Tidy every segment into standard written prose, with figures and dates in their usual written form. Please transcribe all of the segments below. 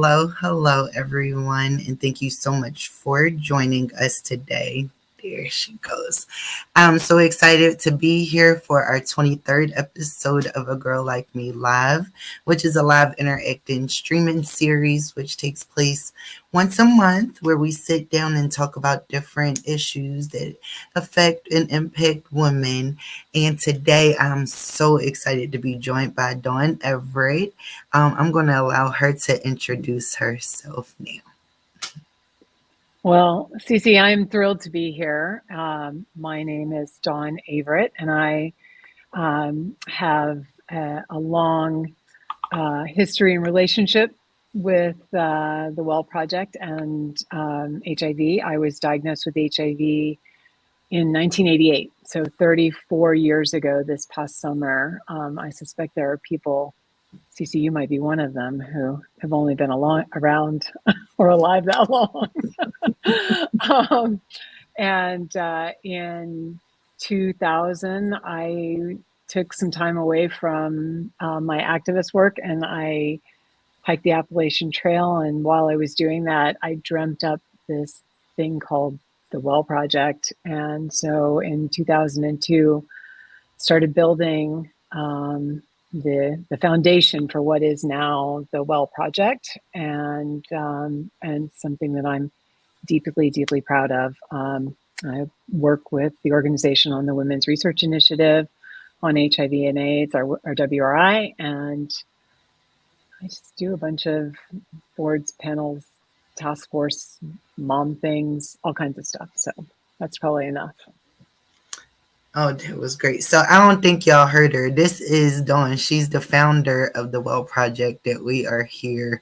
hello, everyone, and thank you so much for joining us today. There she goes. I'm so excited to be here for our 23rd episode of A Girl Like Me Live, which is a live interacting streaming series which takes place once a month where we sit down and talk about different issues that affect and impact women. And today I'm so excited to be joined by Dawn Averitt. I'm going to allow her to introduce herself now. Well, Cece, I'm thrilled to be here. My name is Dawn Averitt, and I have a long history and relationship with the Well Project and HIV. I was diagnosed with HIV in 1988, so 34 years ago this past summer. I suspect there are people, Cece, you might be one of them, who have only been around or alive that long. And in 2000, I took some time away from my activist work, and I hiked the Appalachian Trail. And while I was doing that, I dreamt up this thing called the Well Project. And so in 2002, started building the foundation for what is now the Well Project, and something that I'm deeply proud of. I work with the organization on the Women's Research Initiative on HIV and AIDS, our WRI, and I just do a bunch of boards, panels, task force, mom things, all kinds of stuff. So that's probably enough. Oh, that was great. So I don't think y'all heard her. This is Dawn. She's the founder of the Well Project that we are here,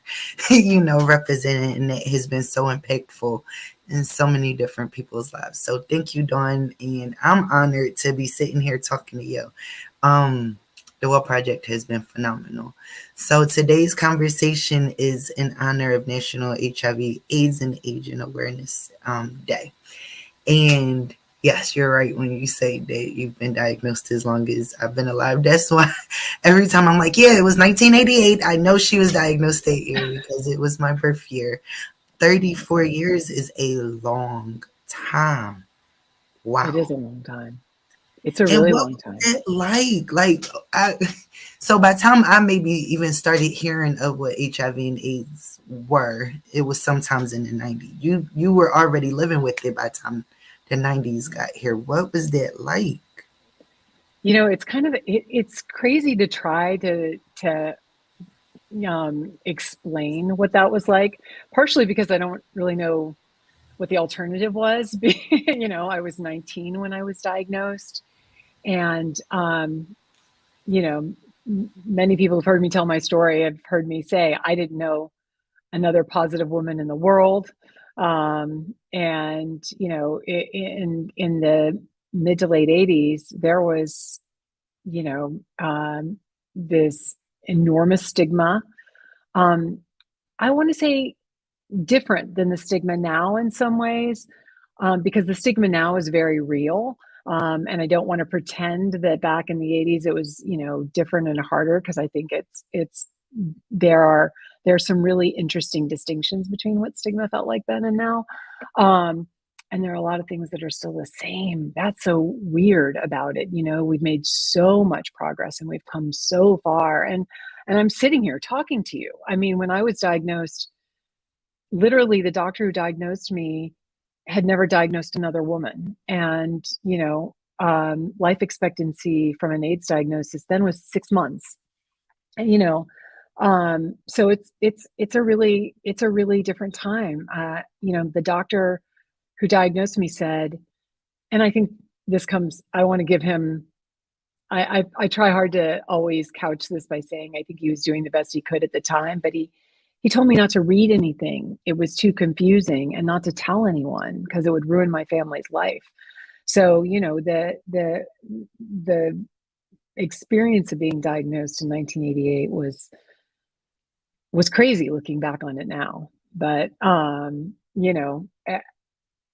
representing, and that has been so impactful in so many different people's lives. So thank you, Dawn, and I'm honored to be sitting here talking to you. The Well Project has been phenomenal. So today's conversation is in honor of National HIV, AIDS, and Aging Awareness Day. And yes, you're right when you say that you've been diagnosed as long as I've been alive. That's why every time I'm like, yeah, it was 1988. I know she was diagnosed that year because it was my birth year. 34 years is a long time. Wow. It is a long time. It's a really long time. So by the time I maybe even started hearing of what HIV and AIDS were, it was sometimes in the 90s. You were already living with it by the time the 90s got here. What was that like? It's kind of, it's crazy to try to explain what that was like, partially because I don't really know what the alternative was. I was 19 when I was diagnosed, and many people have heard me tell my story, have heard me say I didn't know another positive woman in the world. And in the mid to late 80s, there was this enormous stigma. I want to say different than the stigma now in some ways, because the stigma now is very real. And I don't want to pretend that back in the 80s it was, different and harder, because I think there are some really interesting distinctions between what stigma felt like then and now. And there are a lot of things that are still the same. That's so weird about it. We've made so much progress and we've come so far. And I'm sitting here talking to you. I mean, when I was diagnosed, literally the doctor who diagnosed me had never diagnosed another woman. And, life expectancy from an AIDS diagnosis then was 6 months. And, so it's a really different time. The doctor who diagnosed me said, and I think this comes, I want to give him, I try hard to always couch this by saying I think he was doing the best he could at the time, but he told me not to read anything. It was too confusing, and not to tell anyone because it would ruin my family's life. So, the experience of being diagnosed in 1988 was crazy looking back on it now. But,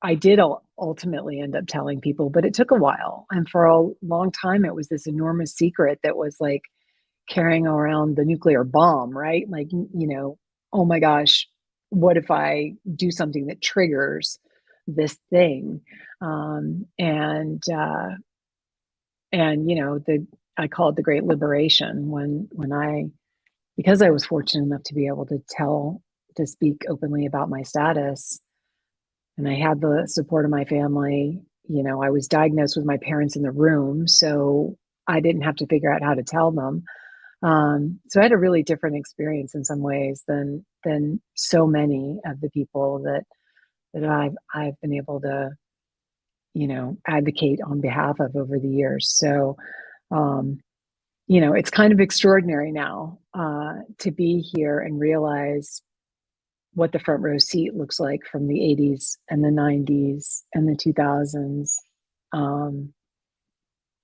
I did ultimately end up telling people, but it took a while. And for a long time, it was this enormous secret that was like carrying around the nuclear bomb, right? Like, oh my gosh, what if I do something that triggers this thing? Um, and uh, and the I call it the Great Liberation when I because I was fortunate enough to be able to speak openly about my status, and I had the support of my family. I was diagnosed with my parents in the room, so I didn't have to figure out how to tell them. So I had a really different experience in some ways than so many of the people that I've been able to advocate on behalf of over the years. So um, it's kind of extraordinary now to be here and realize what the front row seat looks like from the 80s and the 90s and the 2000s. Um,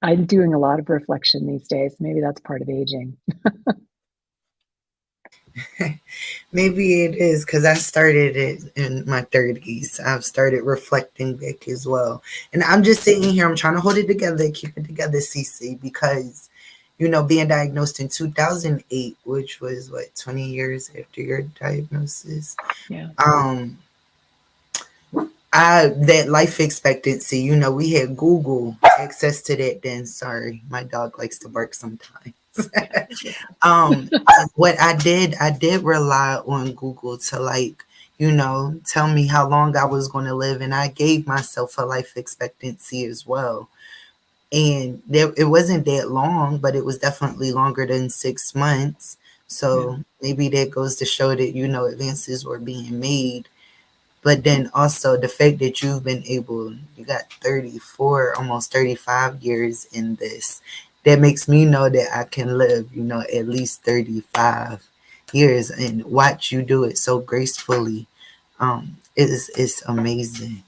I'm doing a lot of reflection these days. Maybe that's part of aging. Maybe it is because I started it in my 30s. I've started reflecting back as well. And I'm just sitting here, I'm trying to hold it together, keep it together, CC, because, being diagnosed in 2008, which was what, 20 years after your diagnosis, Yeah. um, that life expectancy, we had Google access to that then. Sorry, my dog likes to bark sometimes. Yeah, he's listening. um what I did rely on Google to, like, tell me how long I was going to live, and I gave myself a life expectancy as well. And it wasn't that long, but it was definitely longer than 6 months. Yeah. So maybe that goes to show that, advances were being made. But then also the fact that you got 34, almost 35 years in this, that makes me know that I can live, at least 35 years and watch you do it so gracefully. It's amazing.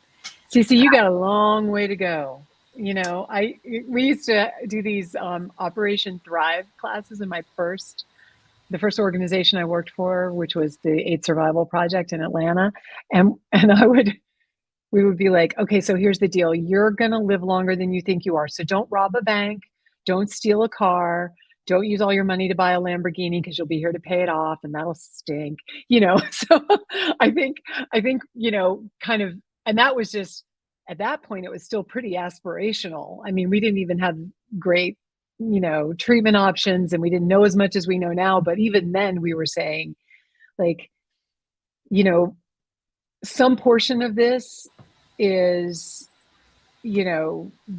CC, you got a long way to go. I we used to do these Operation Thrive classes in the first organization I worked for, which was the AIDS Survival Project in Atlanta, and we would be like, okay, so here's the deal: you're gonna live longer than you think you are, so don't rob a bank, don't steal a car. Don't use all your money to buy a Lamborghini because you'll be here to pay it off and that'll stink. So I think, kind of, and that was just at that point, it was still pretty aspirational. I mean, we didn't even have great, treatment options and we didn't know as much as we know now. But even then, we were saying, like, you know, some portion of this is,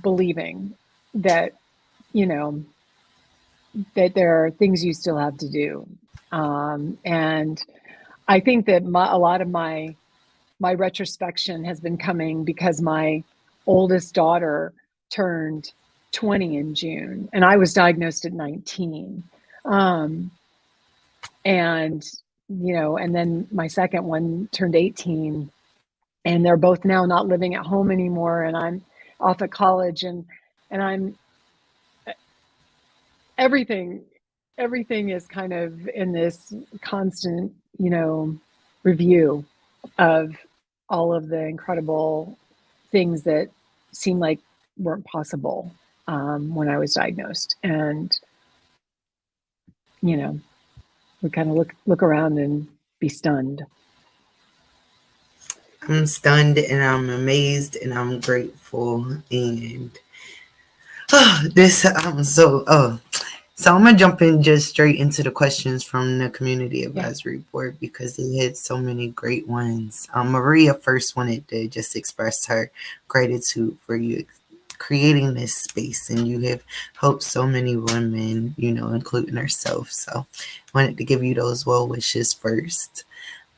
believing that, you know, that there are things you still have to do. And I think that a lot of my retrospection has been coming because my oldest daughter turned 20 in June, and I was diagnosed at 19. Um, and and then my second one turned 18, and they're both now not living at home anymore, and I'm off at college, and I'm everything everything is kind of in this constant, review of all of the incredible things that seemed like weren't possible when I was diagnosed. And, you know, we kind of look around and be stunned. I'm stunned and I'm amazed and I'm grateful. And this I'm so so I'm gonna jump in just straight into the questions from the community Yeah. advisory board because they had so many great ones. Maria first wanted to just express her gratitude for you creating this space, and you have helped so many women, including herself. So wanted to give you those well wishes first.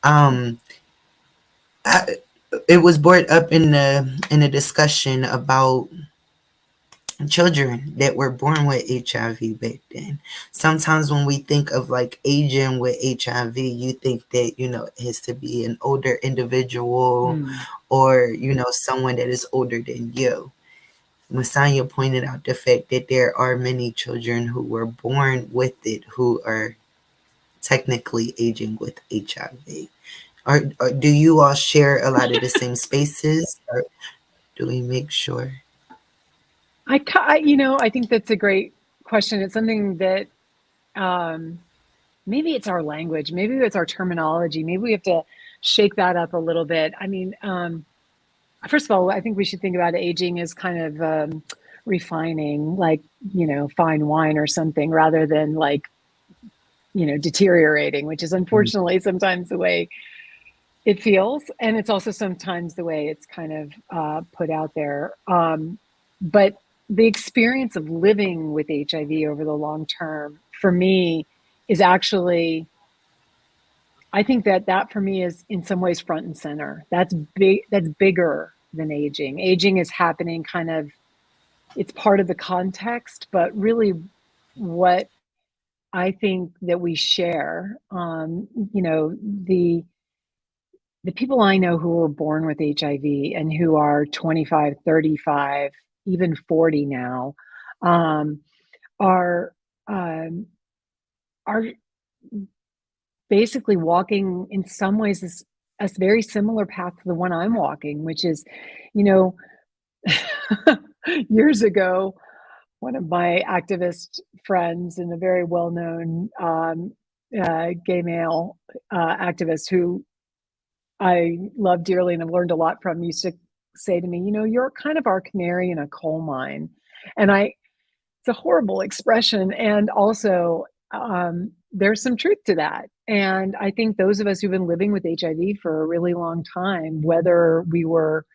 Um, I, it was brought up in a discussion about children that were born with HIV back then. Sometimes when we think of like aging with HIV, you think that, it has to be an older individual Mm. or, someone that is older than you. Messiah pointed out the fact that there are many children who were born with it who are technically aging with HIV. Or do you all share a lot of the same spaces? Or do we make sure? I think that's a great question. It's something that, um, maybe it's our language, maybe it's our terminology, maybe we have to shake that up a little bit. I mean, first of all, I think we should think about aging as kind of refining, like, fine wine or something, rather than like, deteriorating, which is unfortunately sometimes the way it feels. And it's also sometimes the way it's kind of put out there. But the experience of living with HIV over the long term for me is actually, I think that for me is in some ways front and center. That's big. That's bigger than aging. Aging is happening kind of, it's part of the context, but really what I think that we share, the people I know who were born with HIV and who are 25, 35, even 40 now, um, are um, are basically walking in some ways a very similar path to the one I'm walking, which is, you know, years ago, one of my activist friends and a very well-known gay male activist who I love dearly and have learned a lot from used to say to me, you're kind of our canary in a coal mine. And it's a horrible expression. And also, there's some truth to that. And I think those of us who've been living with HIV for a really long time, whether we were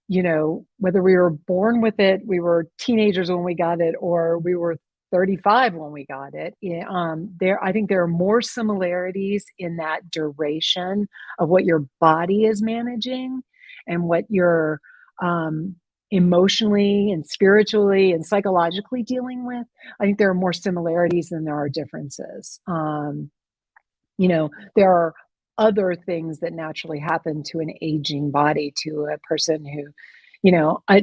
born with it, we were teenagers when we got it, or we were 35 when we got it. I think there are more similarities in that duration of what your body is managing and what you're emotionally and spiritually and psychologically dealing with. I think there are more similarities than there are differences. There are other things that naturally happen to an aging body, to a person who,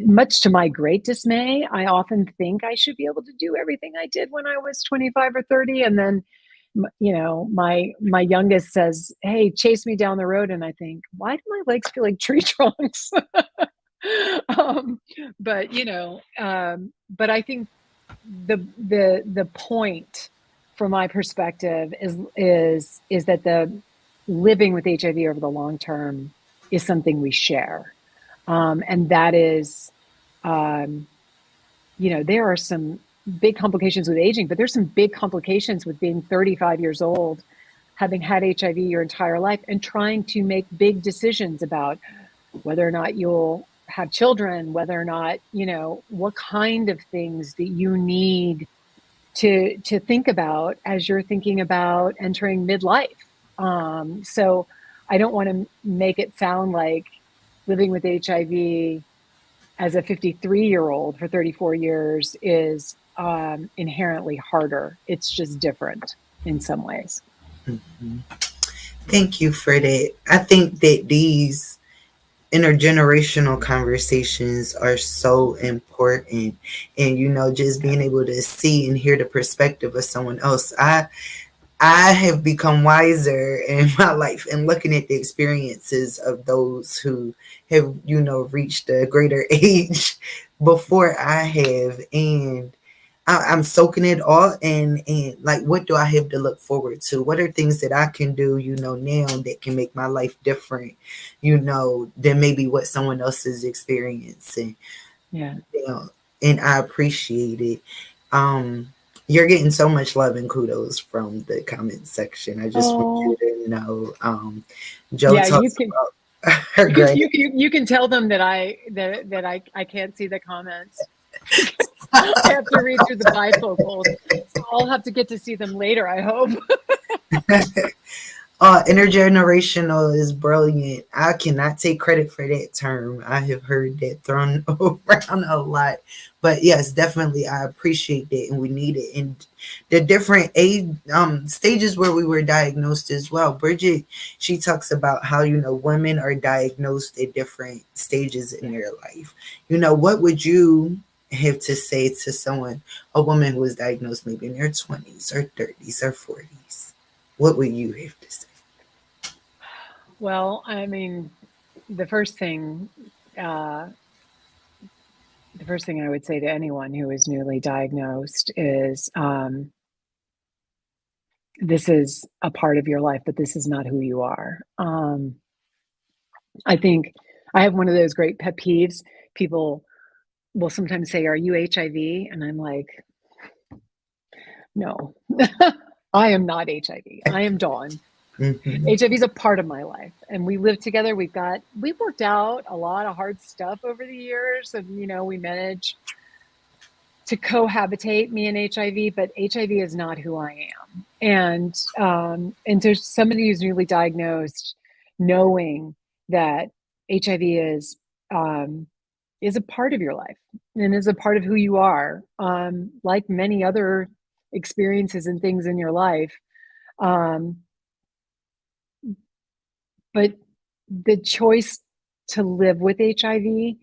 much to my great dismay, I often think I should be able to do everything I did when I was 25 or 30. And then, my youngest says, "Hey, chase me down the road." And I think, why do my legs feel like tree trunks? um, but I think the point from my perspective is that the living with HIV over the long term is something we share. And that is, there are some big complications with aging, but there's some big complications with being 35 years old, having had HIV your entire life, and trying to make big decisions about whether or not you'll have children, whether or not, what kind of things that you need to think about as you're thinking about entering midlife. So I don't want to make it sound like living with HIV as a 53-year-old for 34 years is inherently harder. It's just different in some ways. Mm-hmm. Thank you for that. I think that these intergenerational conversations are so important, and just being able to see and hear the perspective of someone else. I have become wiser in my life and looking at the experiences of those who have, reached a greater age before I have. And I'm soaking it all and like, what do I have to look forward to? What are things that I can do, now that can make my life different, than maybe what someone else is experiencing. Yeah. And I appreciate it. You're getting so much love and kudos from the comment section. I just want you Oh, to know. Joe yeah. You talks can about her you can granny. you can tell them that I can't see the comments. I have to read through the bifocals, so I'll have to get to see them later, I hope. Intergenerational is brilliant. I cannot take credit for that term. I have heard that thrown around a lot. But yes, definitely, I appreciate that, and we need it. And the different age stages where we were diagnosed as well. Bridget, she talks about how women are diagnosed at different stages in Yeah. their life. What would you have to say to someone, a woman who was diagnosed maybe in their 20s or 30s or 40s? What would you have to say? Well, I mean, the first thing uh, the first thing I would say to anyone who is newly diagnosed is this is a part of your life, but this is not who you are. I think I have one of those great pet peeves. People will sometimes say, "Are you HIV?" And I'm like, "No, I am not HIV. I am Dawn. Mm-hmm. HIV is a part of my life, and we live together. We've worked out a lot of hard stuff over the years, and we manage to cohabitate, me and HIV. But HIV is not who I am, and to somebody who's newly diagnosed, knowing that HIV is a part of your life and is a part of who you are, like many other experiences and things in your life. Um, but the choice to live with HIV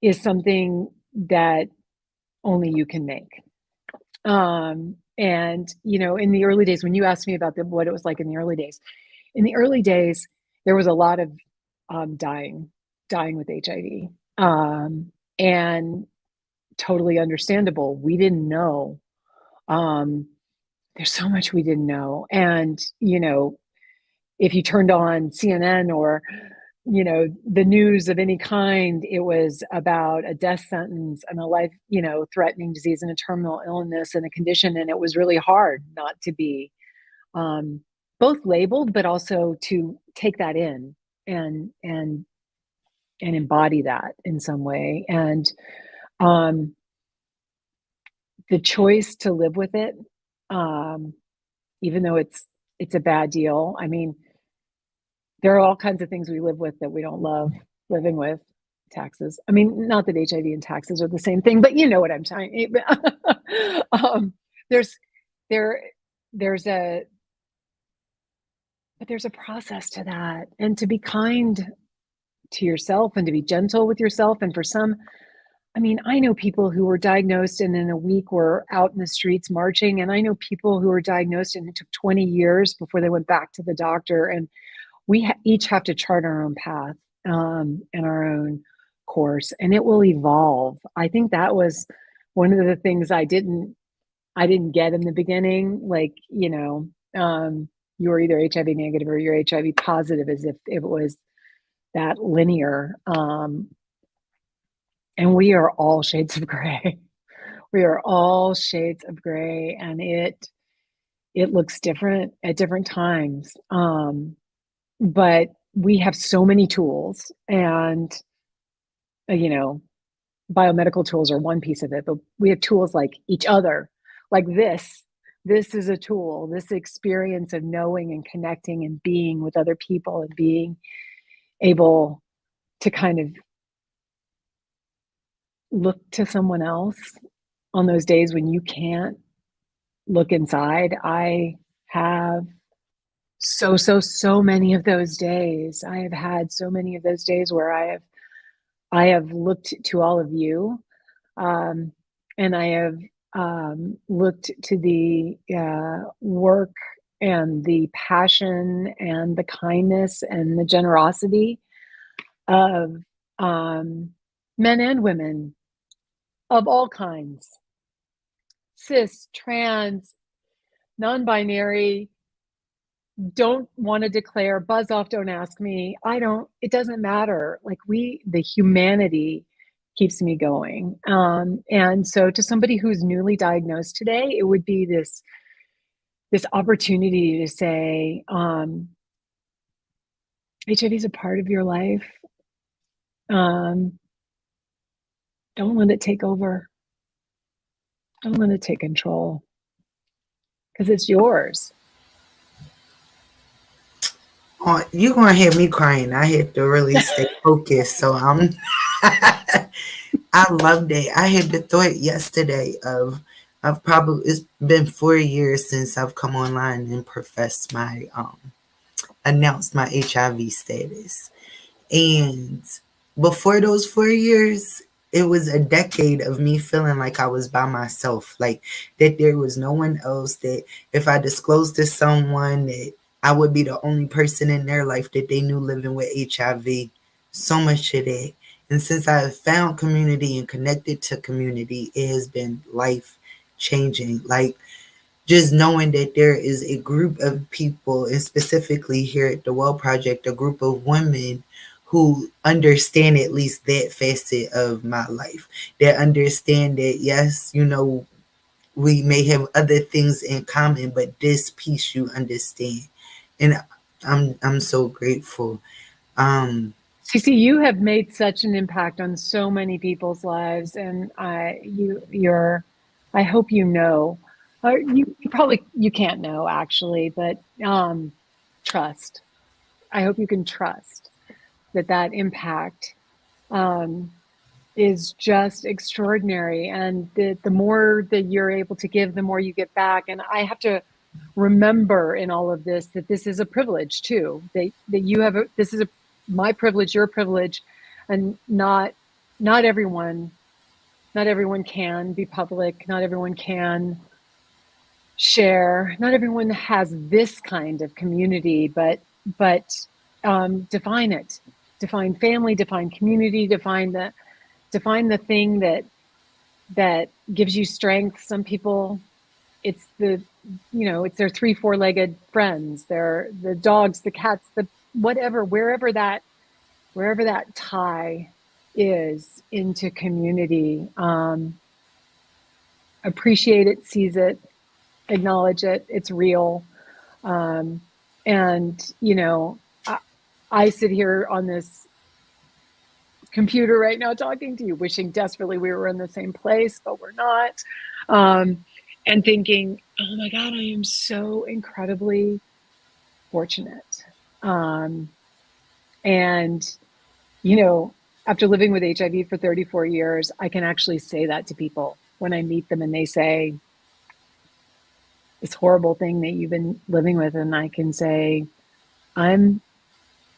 is something that only you can make. And in the early days, when you asked me about what it was like in the early days, there was a lot of dying with HIV, and totally understandable. We didn't know. Um, there's so much we didn't know, and if you turned on CNN or the news of any kind, it was about a death sentence and a life threatening disease and a terminal illness and a condition, and it was really hard not to be um, both labeled but also to take that in and embody that in some way. And um, the choice to live with it, um, even though it's a bad deal. I mean, there are all kinds of things we live with that we don't love living with. Taxes. I mean, not that HIV and taxes are the same thing, but you know what I'm saying. um, there's there there's a but there's a process to that, and to be kind to yourself and to be gentle with yourself. And for some, I mean, I know people who were diagnosed and in a week were out in the streets marching, and I know people who were diagnosed and it took 20 years before they went back to the doctor. And we each have to chart our own path, and our own course, and it will evolve. I think that was one of the things I didn't get in the beginning. Like, you're either HIV negative or you're HIV positive, as if it was that linear. And we are all shades of gray. We are all shades of gray, and it looks different at different times. But we have so many tools, and you know biomedical tools are one piece of it, but we have tools like each other, like this is a tool. This experience of knowing and connecting and being with other people and being able to kind of look to someone else on those days when you can't look inside. I have so many of those days. I have had so many of those days where I have looked to all of you, um, and I have looked to the work and the passion and the kindness and the generosity of men and women of all kinds, cis, trans, non-binary, don't want to declare, buzz off, don't ask me. It doesn't matter. Like, the humanity keeps me going. And so to somebody who's newly diagnosed today, it would be this opportunity to say, HIV is a part of your life. Don't let it take over. Don't let it take control, because it's yours. Oh, you're gonna hear me crying. I had to really stay focused. So I'm I loved it. I had the thought yesterday of it's been 4 years since I've come online and professed my announced my HIV status. And before those 4 years, it was a decade of me feeling like I was by myself, like that there was no one else, that if I disclosed to someone that I would be the only person in their life that they knew living with HIV. So much of that. And since I have found community and connected to community, it has been life changing. Like, just knowing that there is a group of people, and specifically here at the Well Project, a group of women who understand at least that facet of my life, that understand that, yes, we may have other things in common, but this piece you understand. And I'm so grateful. Um, Cece, you have made such an impact on so many people's lives, and I hope you know, or you probably you can't know actually, but trust. I hope you can trust that impact um, is just extraordinary, and the more that you're able to give, the more you get back. And I have to remember in all of this that this is a privilege too. That you have this is my privilege, your privilege, and not everyone can be public. Not everyone can share. Not everyone has this kind of community, but define it, define family, define community, define the thing that gives you strength. Some people, it's it's their 3-4-legged friends, they're the dogs, the cats, the whatever, wherever that tie is into community. Appreciate it, seize it, acknowledge it. It's real. Um, and I sit here on this computer right now talking to you, wishing desperately we were in the same place, but we're not. And thinking, oh my God, I am so incredibly fortunate. Um, and, after living with HIV for 34 years, I can actually say that to people when I meet them and they say, this horrible thing that you've been living with. And I can say, I'm,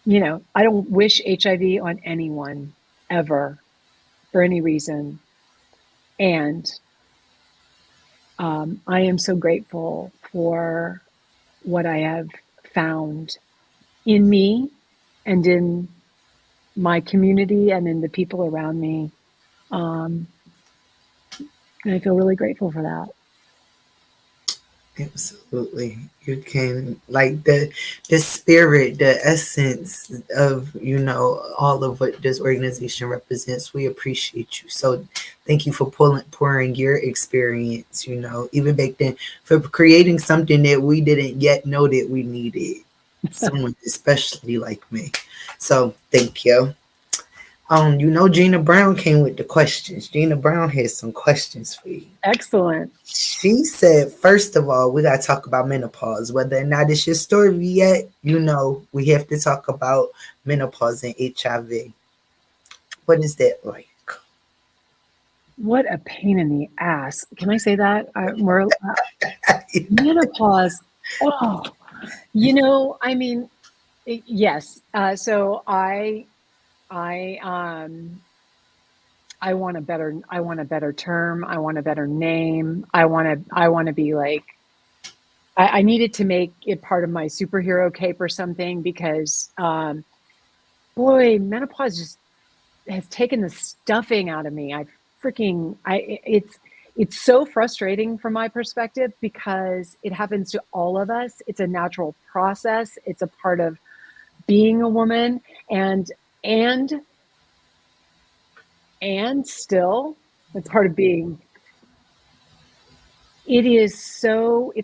I don't wish HIV on anyone ever for any reason. And I am so grateful for what I have found in me and in my community and in the people around me. Um, and I feel really grateful for that. Absolutely. You can, like, the spirit, the essence of, all of what this organization represents. We appreciate you. So thank you for pouring your experience, even back then, for creating something that we didn't yet know that we needed. Someone especially like me. So thank you. Gina Brown came with the questions. Gina Brown has some questions for you. Excellent. She said, first of all, we got to talk about menopause. Whether or not it's your story yet, we have to talk about menopause and HIV. What is that like? What a pain in the ass. Can I say that? Menopause. Oh, I mean, yes. So I I want a better term. I want a better name. I want to be like, I needed to make it part of my superhero cape or something because, boy, menopause just has taken the stuffing out of me. It's so frustrating from my perspective because it happens to all of us. It's a natural process. It's a part of being a woman, and and still it's part of being. It's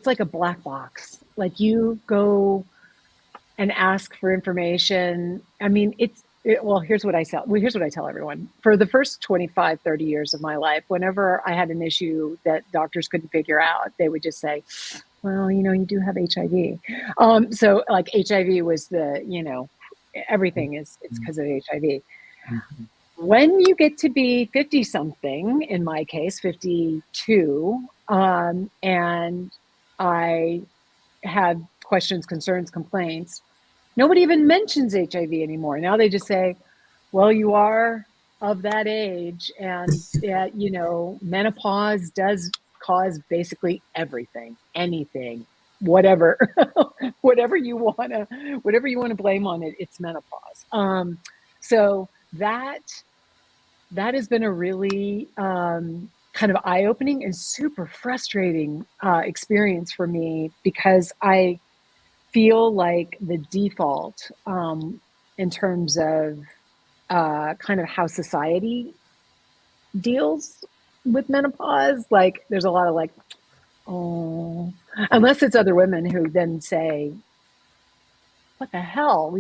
like a black box. Like you go and ask for information. I mean, well, here's what I tell everyone. For the first 25, 30 years of my life, whenever I had an issue that doctors couldn't figure out, they would just say, well, you do have HIV. So like HIV was everything it's because of HIV. Mm-hmm. When you get to be 50 something, in my case, 52, and I had questions, concerns, complaints, nobody even mentions HIV anymore. Now they just say, well, you are of that age, and menopause does cause basically everything, anything, whatever, whatever you want to blame on it, it's menopause. So that has been a really kind of eye-opening and super frustrating experience for me, because I feel like the default in terms of kind of how society deals with menopause, like there's a lot of like, oh, unless it's other women who then say, what the hell,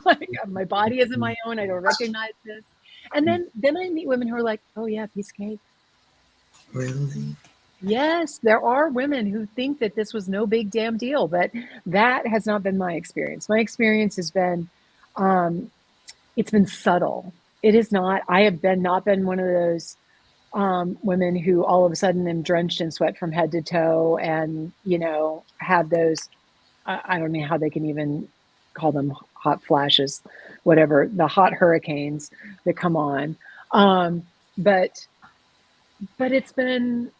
like my body isn't my own, I don't recognize this. And then I meet women who are like, oh yeah, piece of cake. Really? Yes, there are women who think that this was no big damn deal, but that has not been my experience. My experience has been, um, it's been subtle. It is not. I have been not been one of those women who all of a sudden am drenched in sweat from head to toe, and have those. I don't know how they can even call them hot flashes, whatever, the hot hurricanes that come on. Um, but it's been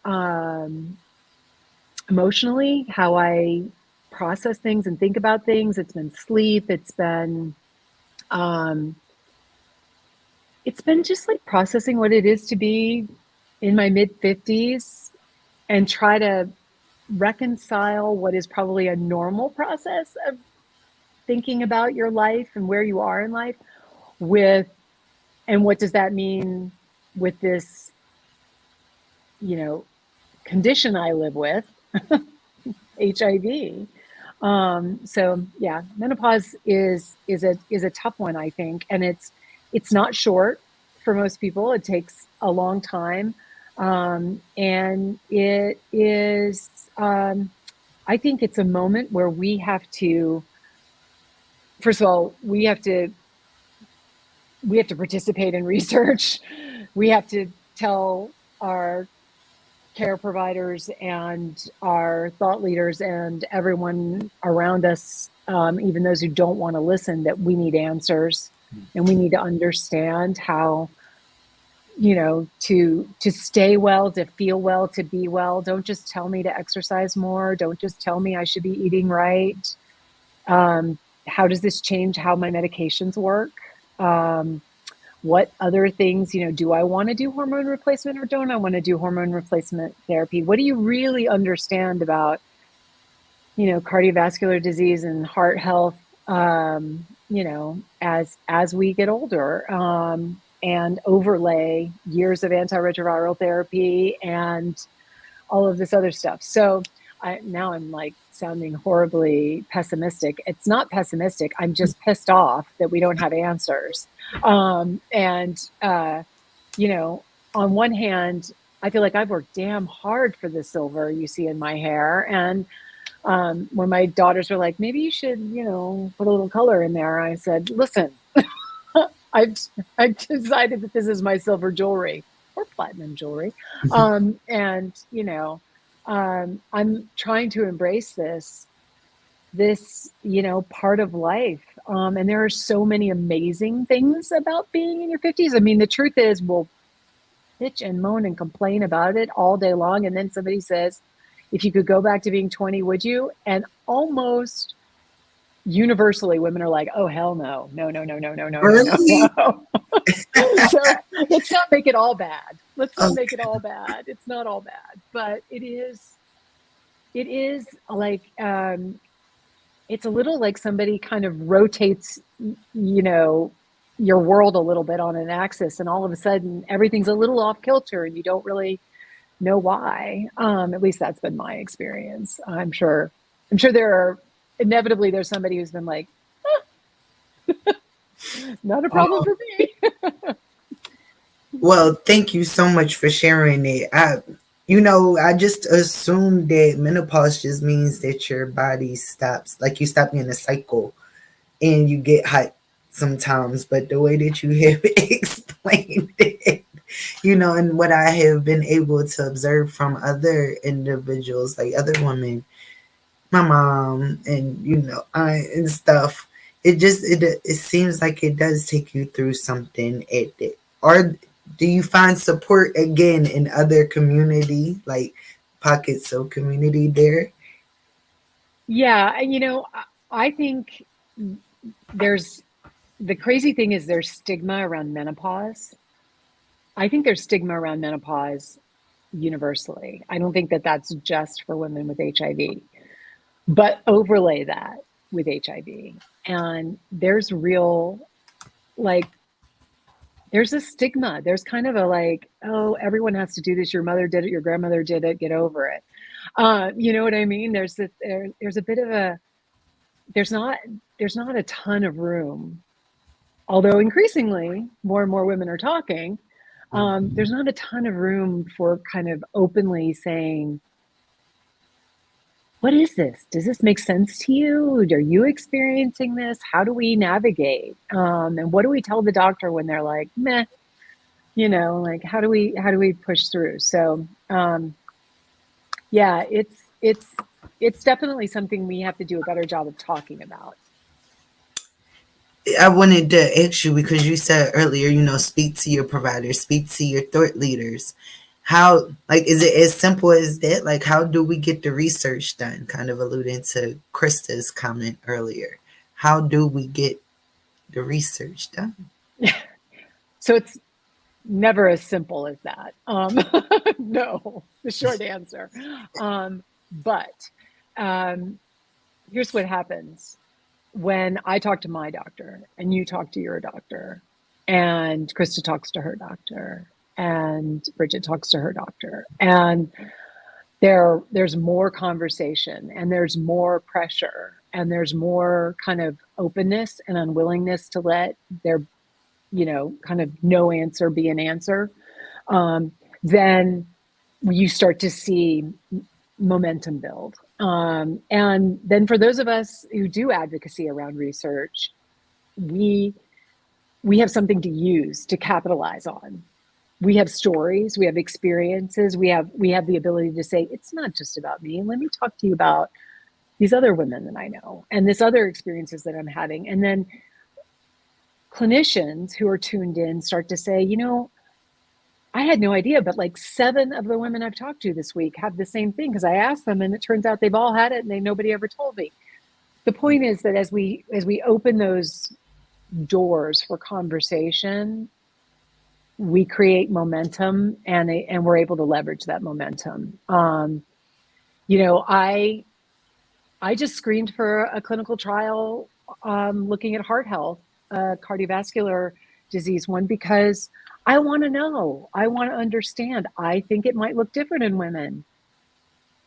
emotionally how I process things and think about things. It's been sleep. Um, it's been just like processing what it is to be in my mid 50s and try to reconcile what is probably a normal process of thinking about your life and where you are in life with, and what does that mean with this, you know, condition I live with, HIV. So yeah, menopause is a tough one, I think, and it's not short for most people. It takes a long time, and it is. I think it's a moment where we have to. First of all, we have to participate in research. We have to tell our care providers and our thought leaders and everyone around us, even those who don't want to listen, that we need answers and we need to understand how, to stay well, to feel well, to be well. Don't just tell me to exercise more. Don't just tell me I should be eating right. How does this change how my medications work? What other things, do I want to do hormone replacement or don't I want to do hormone replacement therapy? What do you really understand about, cardiovascular disease and heart health, as we get older, and overlay years of antiretroviral therapy and all of this other stuff. So now I'm like sounding horribly pessimistic. It's not pessimistic. I'm just pissed off that we don't have answers. And on one hand, I feel like I've worked damn hard for the silver you see in my hair. And when my daughters were like, maybe you should, put a little color in there, I said, listen, I've, I've decided that this is my silver jewelry or platinum jewelry. And, I'm trying to embrace this, part of life. And there are so many amazing things about being in your 50s. I mean, the truth is, we'll bitch and moan and complain about it all day long. And then somebody says, if you could go back to being 20, would you? And almost universally, women are like, oh, hell no. No, no, no, no, no, no, no, no, Really? no. So let's not make it all bad. Let's not make it Okay. all bad. It's not all bad, but it is like, it's a little like somebody kind of rotates, your world a little bit on an axis, and all of a sudden everything's a little off kilter and you don't really know why. At least that's been my experience. I'm sure there's somebody who's been like, not a problem Oh, for me. well, thank you so much for sharing it. I just assumed that menopause just means that your body stops, like you stop in a cycle and you get hot sometimes. But the way that you have explained it, and what I have been able to observe from other individuals, like other women, my mom, and I and stuff. It seems like it does take you through something. Or do you find support again in other community, like pockets of community there? Yeah, and I think there's the crazy thing is there's stigma around menopause. I think there's stigma around menopause universally. I don't think that that's just for women with HIV, but overlay that with HIV. And there's real, like, there's a stigma. There's kind of a like, oh, everyone has to do this. Your mother did it. Your grandmother did it. Get over it. You know what I mean? There's a bit of a, there's not, there's not a ton of room, although increasingly more and more women are talking. There's not a ton of room for kind of openly saying, what is this? Does this make sense to you? Are you experiencing this? How do we navigate? And what do we tell the doctor when they're like, meh, you know, like how do we push through? So yeah, it's definitely something we have to do a better job of talking about. I wanted to ask you because you said earlier, speak to your providers, speak to your thought leaders. How, like, is it as simple as that? Like, how do we get the research done? Kind of alluding to Krista's comment earlier. How do we get the research done? So it's never as simple as that. No, the short answer. But here's what happens when I talk to my doctor and you talk to your doctor and Krista talks to her doctor and Bridget talks to her doctor, and there's more conversation and there's more pressure and there's more kind of openness and unwillingness to let their, kind of no answer be an answer, then you start to see momentum build. And then for those of us who do advocacy around research, we have something to use to capitalize on. We have stories, we have experiences, we have the ability to say, it's not just about me. Let me talk to you about these other women that I know and this other experiences that I'm having. And then clinicians who are tuned in start to say, I had no idea, but like 7 of the women I've talked to this week have the same thing, because I asked them and it turns out they've all had it and nobody ever told me. The point is that as we open those doors for conversation, we create momentum and we're able to leverage that momentum. I just screened for a clinical trial looking at heart health, cardiovascular disease one, because I want to know, I want to understand. I think it might look different in women.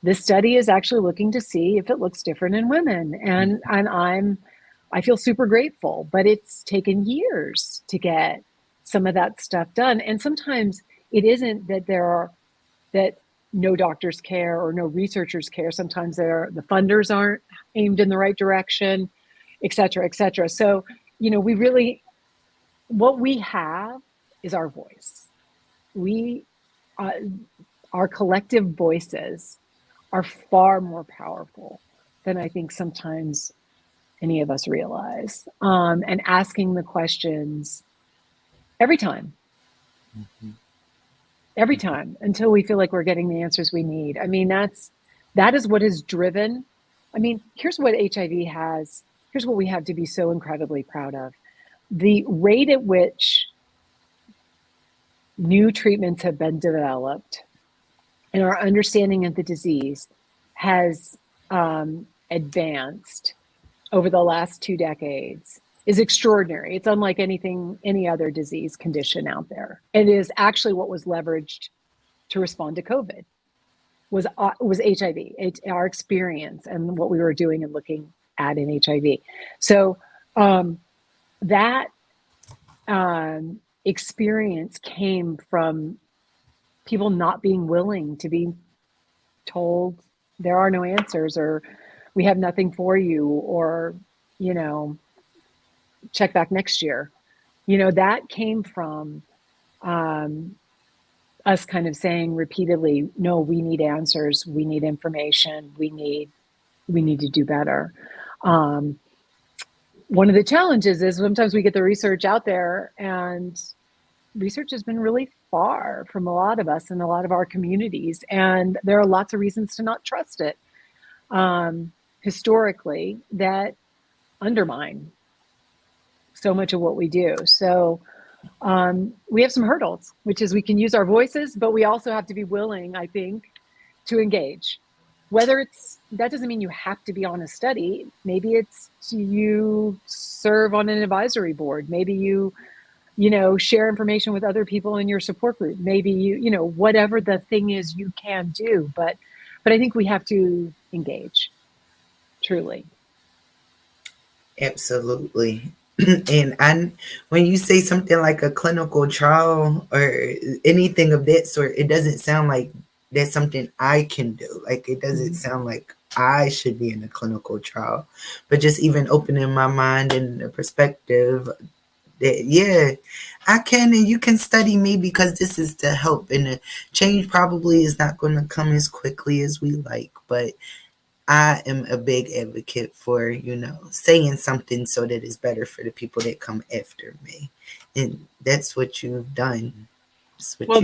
This study is actually looking to see if it looks different in women, and I feel super grateful, but it's taken years to get some of that stuff done. And sometimes it isn't that no doctors care or no researchers care. Sometimes the funders aren't aimed in the right direction, et cetera, et cetera. So, what we have is our voice. Our collective voices are far more powerful than I think sometimes any of us realize. And asking the questions every time, until we feel like we're getting the answers we need. I mean, that is what has driven. I mean, here's what HIV has. Here's what we have to be so incredibly proud of. The rate at which new treatments have been developed and our understanding of the disease has advanced over the last 2 decades is extraordinary. It's unlike any other disease condition out there. It is actually what was leveraged to respond to COVID was HIV, our experience and what we were doing and looking at in HIV. So that experience came from people not being willing to be told there are no answers, or we have nothing for you, or, check back next year. That came from us kind of saying repeatedly, no, we need answers, we need information, we need to do better. One of the challenges is sometimes we get the research out there and research has been really far from a lot of us and a lot of our communities, and there are lots of reasons to not trust it historically that undermine so much of what we do. So We have some hurdles, which is we can use our voices, but we also have to be willing, I think, to engage. Whether it's, that doesn't mean you have to be on a study. Maybe it's you serve on an advisory board. Maybe you share information with other people in your support group. Maybe whatever the thing is you can do. But I think we have to engage, truly. Absolutely. And when you say something like a clinical trial or anything of that sort, it doesn't sound like that's something I can do. Like it doesn't Mhm. sound like I should be in a clinical trial. But just even opening my mind and the perspective that yeah, I can and you can study me because this is to help. And the change probably is not going to come as quickly as we like, but I am a big advocate for, saying something so that it's better for the people that come after me. And that's what you've done. That's what Well, you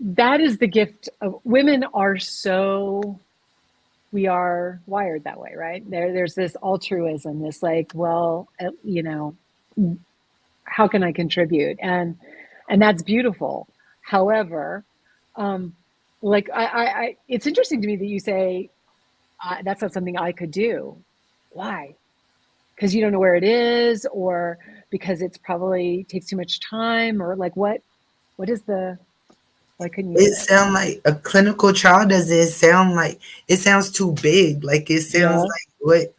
that is the gift of women. We are wired that way, right? There's this altruism, this like, well, how can I contribute? And that's beautiful. However, um, like it's interesting to me that you say that's not something I could do. Why? Because you don't know where it is, or because it's probably takes too much time, or like what is the why couldn't you do it it? sound like a clinical trial. Does it sound like it sounds too big? Like it sounds Yeah, like what?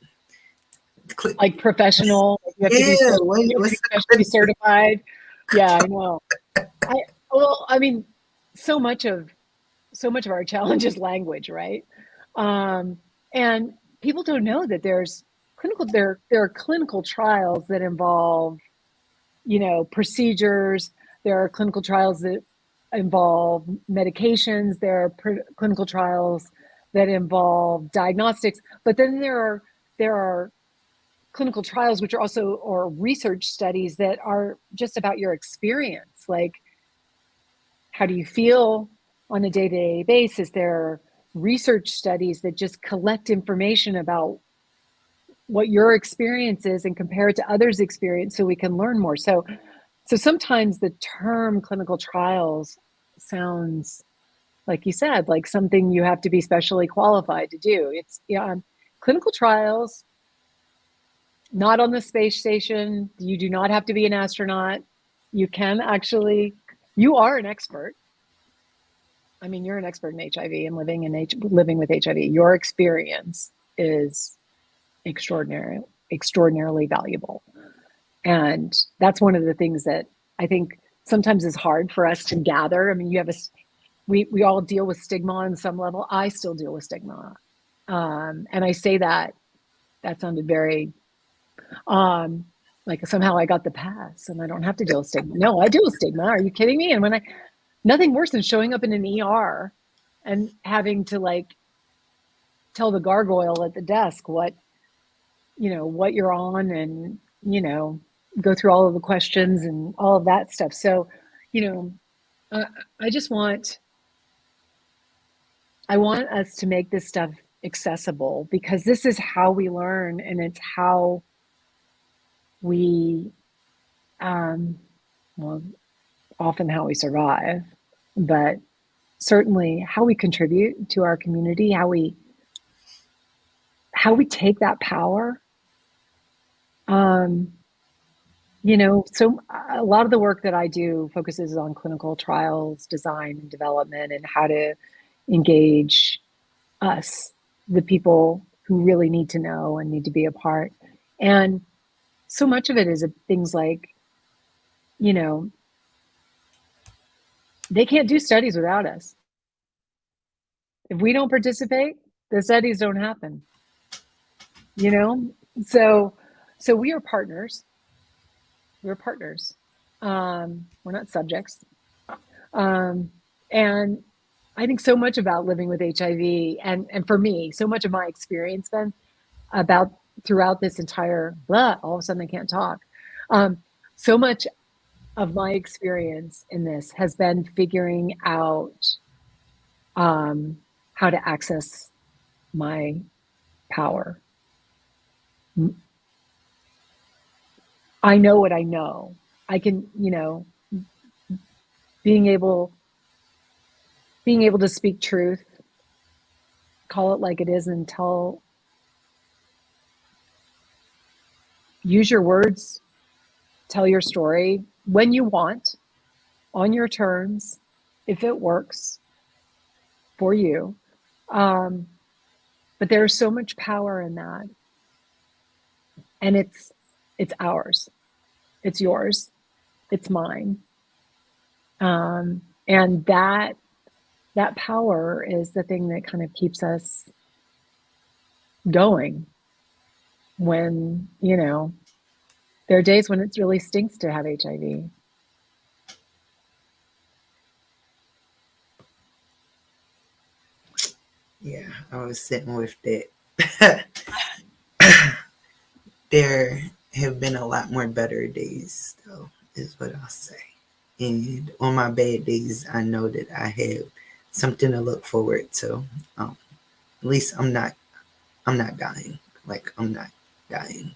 like professional, like Yeah, you have to be what's a specially clinical? certified. Yeah, I know. I well, I mean, so much of our challenge is language, right? Um, and people don't know that there are clinical trials that involve, procedures. There are clinical trials that involve medications. There are clinical trials that involve diagnostics. But then there are clinical trials which are also, or research studies that are just about your experience, like how do you feel on a day-to-day basis. There are research studies that just collect information about what your experience is and compare it to others' experience so we can learn more. So sometimes the term clinical trials sounds, like you said, like something you have to be specially qualified to do. It's, clinical trials, not on the space station. You do not have to be an astronaut. You can actually, you are an expert. I mean, you're an expert in HIV and living with HIV. Your experience is extraordinarily valuable. And that's one of the things that I think sometimes is hard for us to gather. I mean, we all deal with stigma on some level. I still deal with stigma. And I say that sounded very, like somehow I got the pass and I don't have to deal with stigma. No, I deal with stigma. Are you kidding me? And nothing worse than showing up in an ER and having to like tell the gargoyle at the desk what you're on, and go through all of the questions and all of that stuff. So you know uh, I just want us to make this stuff accessible, because this is how we learn, and it's how we well, often how we survive, but certainly how we contribute to our community, how we take that power. um, so a lot of the work that I do focuses on clinical trials design and development, and how to engage us, the people who really need to know and need to be a part. And so much of it is things like, you know, they can't do studies without us. If we don't participate, the studies don't happen, you know? So we are partners. We're partners. We're not subjects. Um, and I think so much about living with HIV, and for me, so much of my experience been about throughout this entire all of a sudden I can't talk. So much of my experience in this has been figuring out how to access my power. I know what I know. I can, being able to speak truth, call it like it is, and use your words, tell your story when you want, on your terms, if it works for you. But there's so much power in that. And it's ours. It's yours. It's mine. And that power is the thing that kind of keeps us going when, there are days when it really stinks to have HIV. Yeah, I was sitting with that. There have been a lot more better days, though, is what I'll say. And on my bad days, I know that I have something to look forward to. At least I'm not dying. Like, I'm not dying.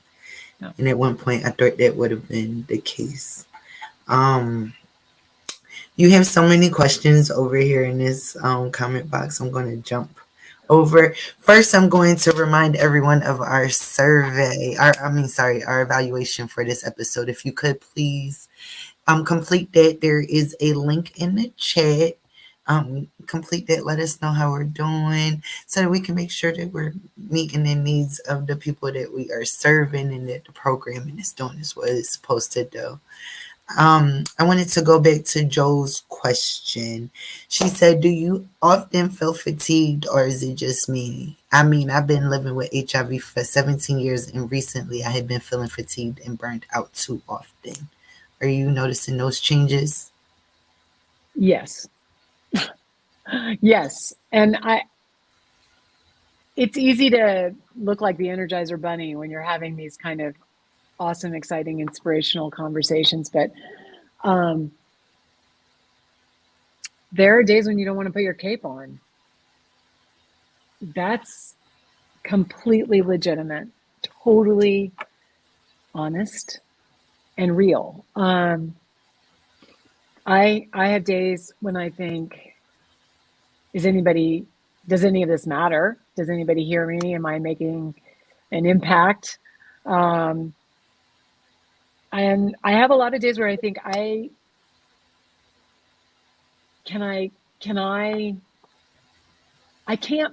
No. And at one point, I thought that would have been the case. You have so many questions over here in this comment box. I'm going to jump over. First, I'm going to remind everyone of our survey. Our evaluation for this episode. If you could please complete that. There is a link in the chat. Complete that. Let us know how we're doing so that we can make sure that we're meeting the needs of the people that we are serving and that the programming is doing is what it's supposed to do. I wanted to go back to Joe's question. She said, do you often feel fatigued or is it just me? I mean, I've been living with HIV for 17 years and recently I have been feeling fatigued and burned out too often. Are you noticing those changes? Yes. Yes. And it's easy to look like the Energizer Bunny when you're having these kind of awesome, exciting, inspirational conversations. But there are days when you don't want to put your cape on. That's completely legitimate, totally honest and real. I have days when I think, does any of this matter? Does anybody hear me? Am I making an impact? And I have a lot of days where I think I can't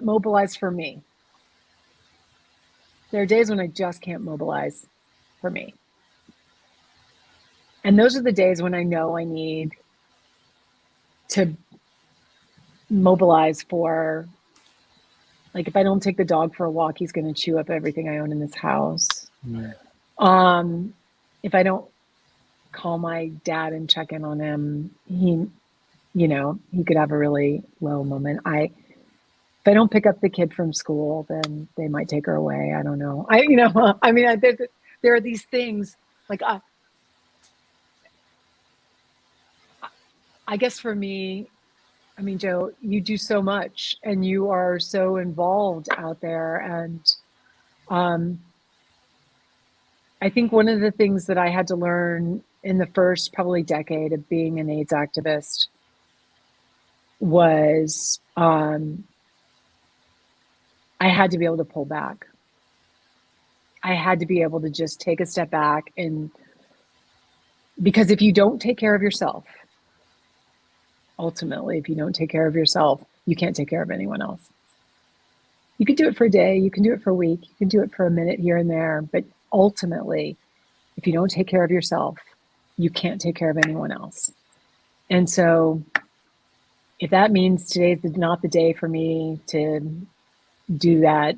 mobilize for me. There are days when I just can't mobilize for me. And those are the days when I know I need to mobilize for, like, if I don't take the dog for a walk, he's going to chew up everything I own in this house. Mm. If I don't call my dad and check in on him, he could have a really low moment. If I don't pick up the kid from school, then they might take her away. I don't know. There are these things like, I guess for me, Joe, you do so much and you are so involved out there. And I think one of the things that I had to learn in the first probably decade of being an AIDS activist was I had to be able to pull back. I had to be able to just take a step back, and because if you don't take care of yourself, ultimately, if you don't take care of yourself, you can't take care of anyone else. You can do it for a day, you can do it for a week, you can do it for a minute here and there, but ultimately, if you don't take care of yourself, you can't take care of anyone else. And so if that means today's not the day for me to do that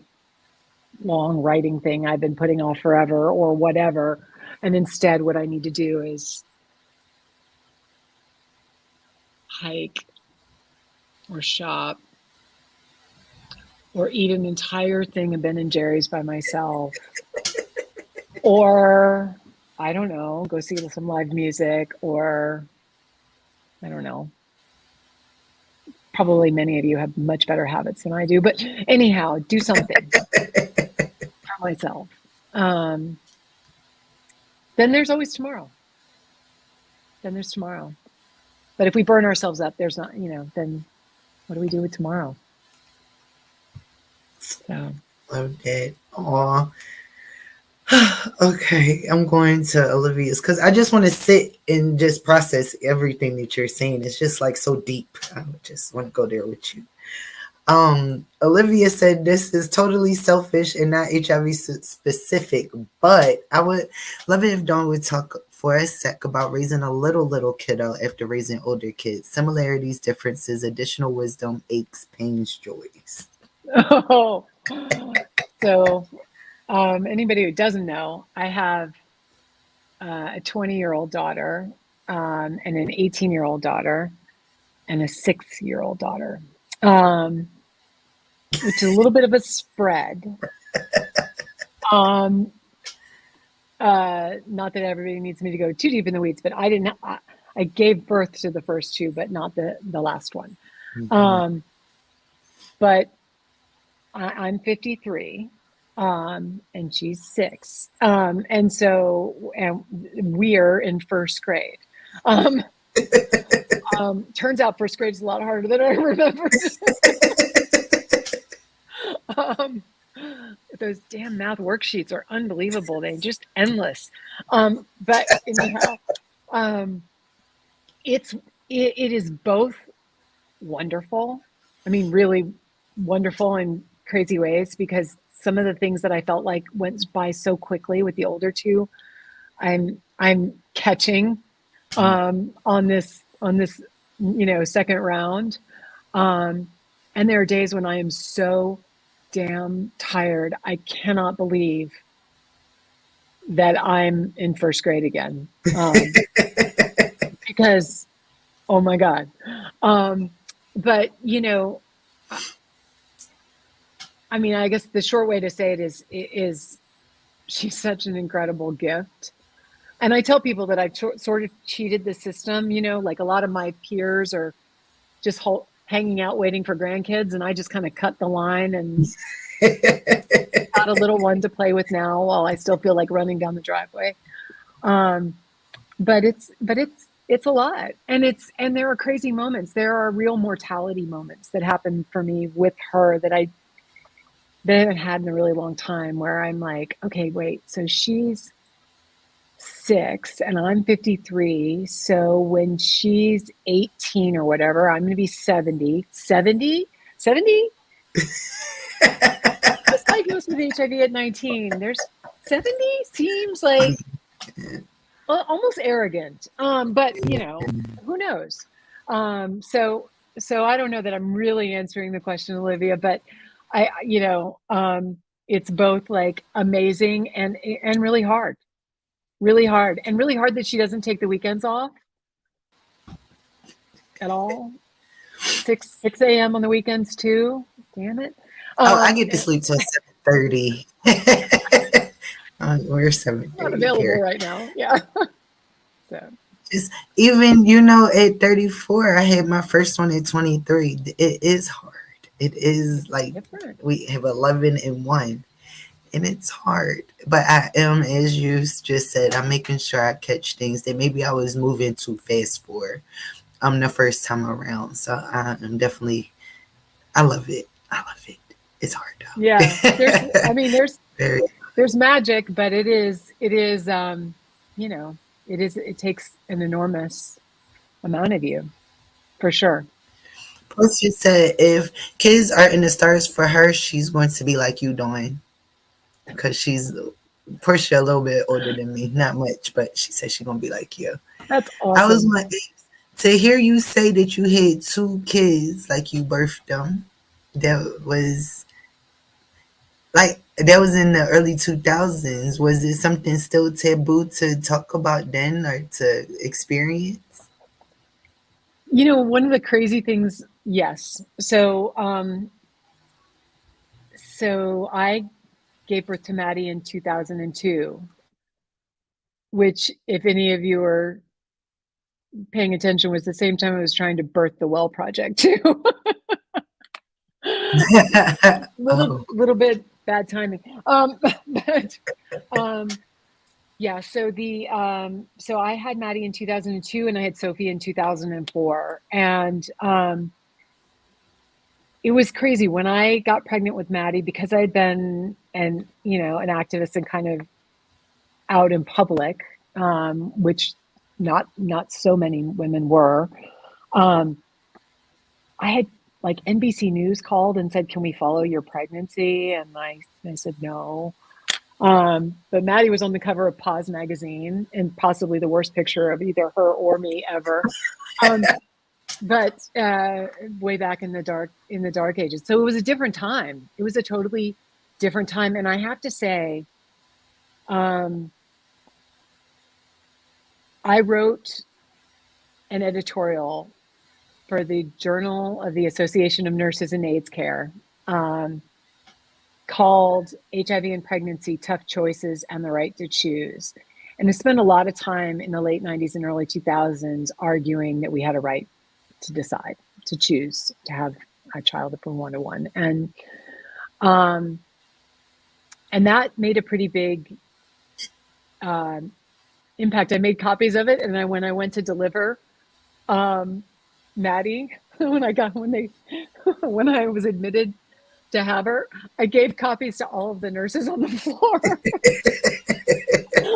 long writing thing I've been putting off forever or whatever, and instead what I need to do is hike or shop or eat an entire thing of Ben and Jerry's by myself, or I don't know, go see some live music, or I don't know. Probably many of you have much better habits than I do, but anyhow, do something for myself. Then there's always tomorrow. then there's tomorrow. But if we burn ourselves up, there's not, then what do we do with tomorrow? So. Love that. Aw. Okay, I'm going to Olivia's because I just want to sit and just process everything that you're saying. It's just like so deep. I just want to go there with you. Olivia said this is totally selfish and not HIV specific, but I would love it if Dawn would talk for a sec about raising a little kiddo after raising older kids. Similarities, differences, additional wisdom, aches, pains, joys. Oh, so anybody who doesn't know, I have a 20-year-old daughter, and an 18-year-old daughter, and a 6-year-old daughter, which is a little bit of a spread. Not that everybody needs me to go too deep in the weeds, but I gave birth to the first two, but not the last one. Mm-hmm. But I'm 53. And she's 6. And we're in first grade. Turns out first grade is a lot harder than I remembered. Those damn math worksheets are unbelievable. They're just endless. But anyhow, it is both wonderful. I mean, really wonderful in crazy ways, because some of the things that I felt like went by so quickly with the older two, I'm catching on this second round. And there are days when I am so damn tired. I cannot believe that I'm in first grade again. Because, oh my God. But I mean, I guess the short way to say it is she's such an incredible gift. And I tell people that I've sort of cheated the system, like a lot of my peers are just hanging out waiting for grandkids, and I just kind of cut the line and got a little one to play with now while I still feel like running down the driveway. But it's a lot, and there are crazy moments. There are real mortality moments that happen for me with her that I haven't had in a really long time, where I'm like, okay, wait, so she's 6 and I'm 53. So when she's 18 or whatever, I'm going to be 70. 70? I was diagnosed with HIV at 19. There's 70 seems like almost arrogant. But who knows? So I don't know that I'm really answering the question, Olivia, but it's both like amazing and really hard. Really hard that she doesn't take the weekends off at all. 6 a.m. on the weekends too. Damn it. I get to sleep till 7:30. We're 7:30 not available here right now. Yeah. So. Just even at 34, I had my first one at 23. It is hard. It is like different. We have 11 and 1. And it's hard, but I am, as you just said, I'm making sure I catch things that maybe I was moving too fast for the first time around. So I'm definitely, I love it. It's hard though. Yeah, there's magic, but it takes an enormous amount of you, for sure. Plus, you said if kids are in the stars for her, she's going to be like you, Dawn. Because she's Portia a little bit older than me, not much, but she said she's gonna be like you. That's awesome. I was like, to hear you say that you had 2 kids, like you birthed them. That was in the early 2000s. Was it something still taboo to talk about then or to experience? One of the crazy things, yes. So I gave birth to Maddie in 2002, which, if any of you are paying attention, was the same time I was trying to birth the Well Project too. little bit bad timing. Yeah, so so I had Maddie in 2002 and I had Sophie in 2004. And it was crazy when I got pregnant with Maddie because I had been an activist and kind of out in public, which not so many women were. Um, I had like NBC News called and said, "Can we follow your pregnancy?" And I said no. But Maddie was on the cover of Pause magazine and possibly the worst picture of either her or me ever. Um, but way back in the dark ages. So it was a different time. It was a totally different time. And I have to say, um, I wrote an editorial for the Journal of the Association of Nurses in AIDS Care, um, called HIV and Pregnancy, Tough Choices and the Right to Choose. And I spent a lot of time in the late 90s and early 2000s arguing that we had a right to decide, to choose to have a child if we wanted one. Um, and that made a pretty big impact. I made copies of it, and when I went to deliver um, Maddie, when I was admitted to have her, I gave copies to all of the nurses on the floor.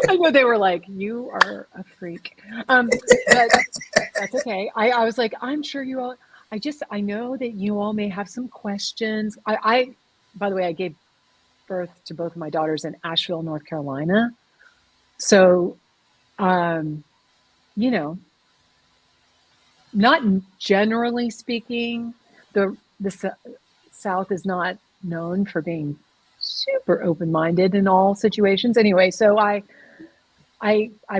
I know they were like, "You are a freak," but that's okay. I was like, "I'm sure you all. I know that you all may have some questions." By the way, I gave birth to both of my daughters in Asheville, North Carolina. So, um, you know, not generally speaking, the South is not known for being super open-minded in all situations. Anyway, so I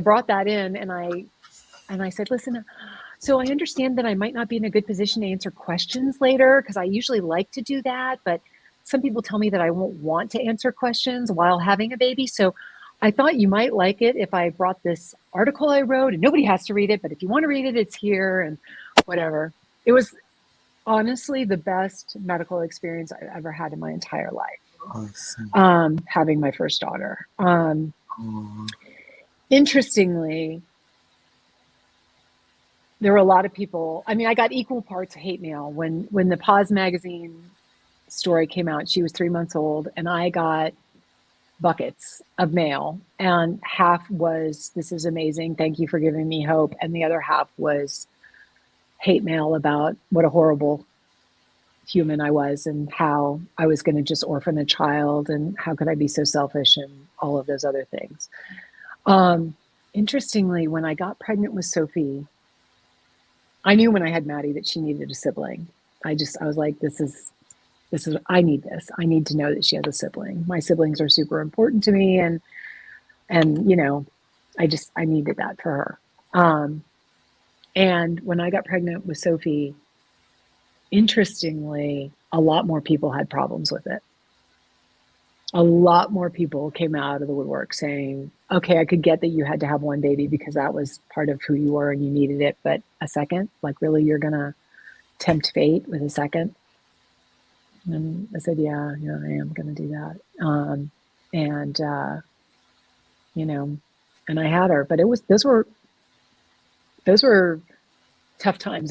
brought that in and I said, listen, so I understand that I might not be in a good position to answer questions later because I usually like to do that, but some people tell me that I won't want to answer questions while having a baby. So I thought you might like it if I brought this article I wrote, and nobody has to read it, but if you want to read it, it's here and whatever. It was honestly the best medical experience I've ever had in my entire life, Awesome. having my first daughter. Aw. Interestingly, there were a lot of people. I mean, I got equal parts hate mail when the Pause magazine story came out. She was 3 months old, and I got buckets of mail, and half was, "This is amazing, thank you for giving me hope," and the other half was hate mail about what a horrible human I was and how I was going to just orphan a child and how could I be so selfish and all of those other things. Um, Interestingly, when I got pregnant with Sophie, I knew when I had Maddie that she needed a sibling. I was like, I need this. I need to know that she has a sibling. My siblings are super important to me, and I needed that for her. And when I got pregnant with Sophie, interestingly, a lot more people had problems with it. A lot more people came out of the woodwork saying, okay, I could get that you had to have one baby because that was part of who you were and you needed it, but a second, like really, you're gonna tempt fate with a second? And I said, yeah, I am gonna do that. And you know, and I had her, but those were tough times.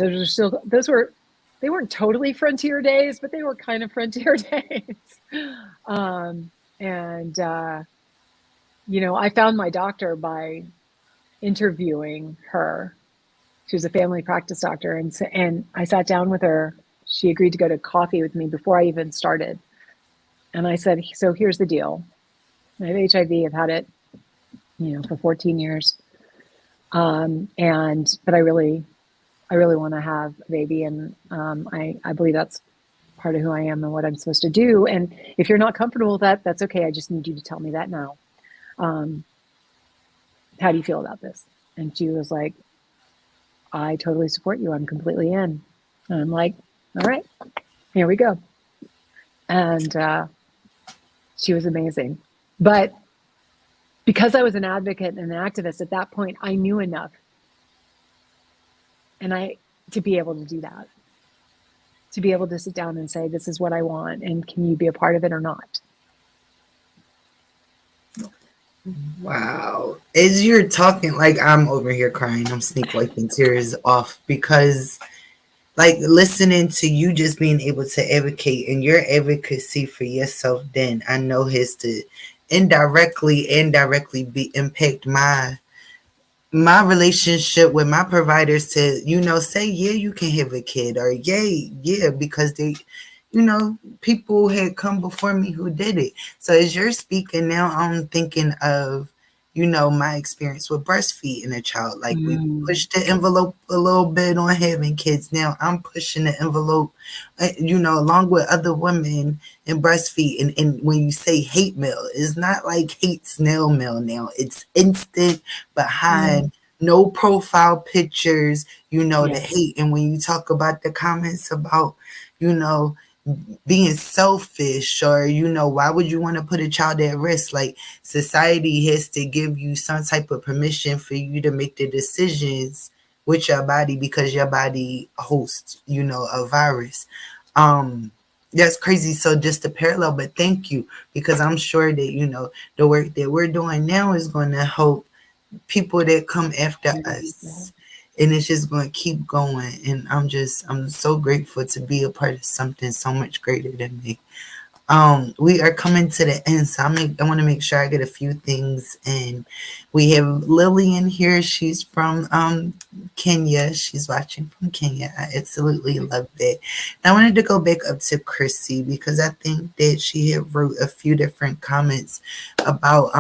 They weren't totally frontier days, but they were kind of frontier days. Um, and I found my doctor by interviewing her. She was a family practice doctor, and I sat down with her. She agreed to go to coffee with me before I even started. And I said, "So here's the deal. I have HIV. I've had it, for 14 years. But I really want to have a baby, and I believe that's part of who I am and what I'm supposed to do. And if you're not comfortable with that, that's okay. I just need you to tell me that now. Um, how do you feel about this?" And she was like, "I totally support you. I'm completely in." And I'm like, "All right, here we go." And she was amazing. But because I was an advocate and an activist at that point, I knew enough to be able to do that, to be able to sit down and say, this is what I want, and can you be a part of it or not? Wow. As you're talking, like I'm over here crying, I'm sneak wiping tears off because like listening to you just being able to advocate and your advocacy for yourself, then I know has to indirectly be impact my relationship with my providers to, say, yeah, you can have a kid, or yay, yeah, because they, people had come before me who did it. So as you're speaking now, I'm thinking of, my experience with breastfeeding a child. Like we Mm, pushed the envelope a little bit on having kids. Now I'm pushing the envelope, along with other women in breastfeeding. And when you say hate mail, it's not like hate snail mail now. It's instant mm, behind no profile pictures, the yes. hate. And when you talk about the comments about, you know, being selfish, or, why would you want to put a child at risk? Like society has to give you some type of permission for you to make the decisions with your body because your body hosts, a virus. Um, that's crazy. So just a parallel, but thank you, because I'm sure that, the work that we're doing now is going to help people that come after Many people. us, and it's just going to keep going. And I'm so grateful to be a part of something so much greater than me. We are coming to the end, so I want to make sure I get a few things. And we have Lily in here. She's from Kenya. She's watching from Kenya. I absolutely love it. And I wanted to go back up to Chrissy because I think that she had wrote a few different comments about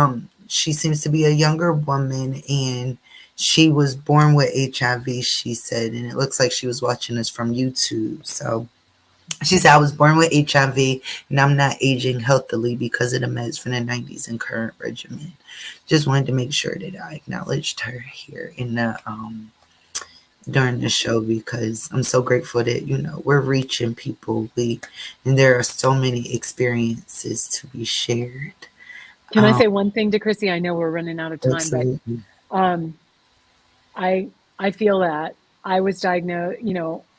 she seems to be a younger woman, and she was born with HIV, she said, and it looks like she was watching us from YouTube. So she said, I was born with HIV and I'm not aging healthily because of the meds from the 90s and current regimen. Just wanted to make sure that I acknowledged her here in the during the show, because I'm so grateful that, we're reaching people. And there are so many experiences to be shared. Can I Um, say one thing to Chrissy? I know we're running out of time, but Absolutely. um, I feel that I was diagnosed.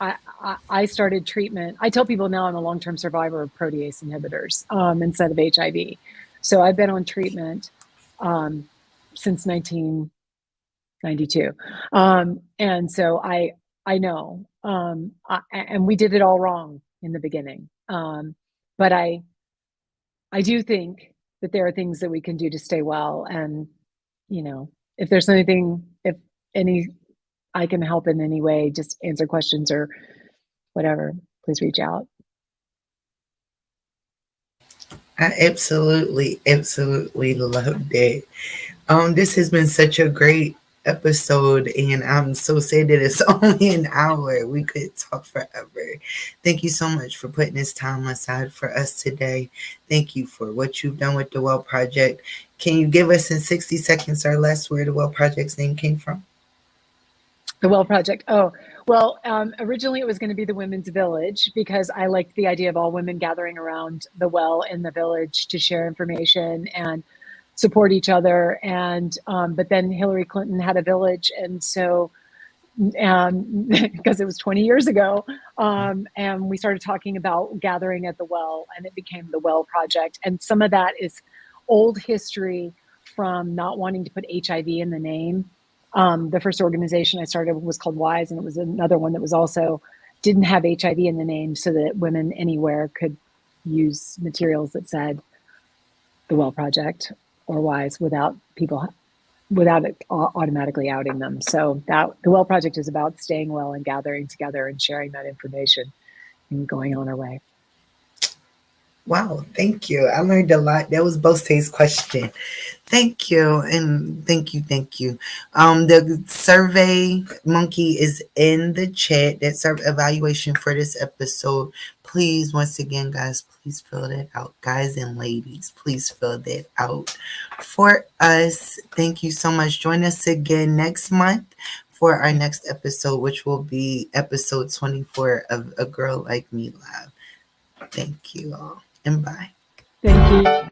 I started treatment. I tell people now I'm a long term survivor of protease inhibitors instead of HIV. So I've been on treatment um, since 1992, and so I know, and we did it all wrong in the beginning. But I do think that there are things that we can do to stay well, and if there's anything, if any I can help in any way, just answer questions or whatever, please reach out. I absolutely loved it. This has been such a great episode, and I'm so sad that it's only an hour. We could talk forever. Thank you so much for putting this time aside for us today. Thank you for what you've done with the Well Project. Can you give us in 60 seconds or less where the Well Project's name came from? The Well Project. Oh, well, originally it was going to be the Women's Village because I liked the idea of all women gathering around the well in the village to share information and support each other. And but then Hillary Clinton had a village, and so because it was 20 years ago, and we started talking about gathering at the well, and it became the Well Project. And some of that is old history from not wanting to put HIV in the name. The first organization I started was called WISE, and it was another one that was also didn't have HIV in the name, so that women anywhere could use materials that said the Well Project or WISE without it automatically outing them. So that the Well Project is about staying well and gathering together and sharing that information and going on our way. Wow, thank you. I learned a lot. That was Bose's question. Thank you, and thank you. The survey monkey is in the chat. That's our evaluation for this episode. Please, once again, guys, please fill that out. Guys and ladies, please fill that out for us. Thank you so much. Join us again next month for our next episode, which will be episode 24 of A Girl Like Me Live. Thank you all, and bye. Thank you.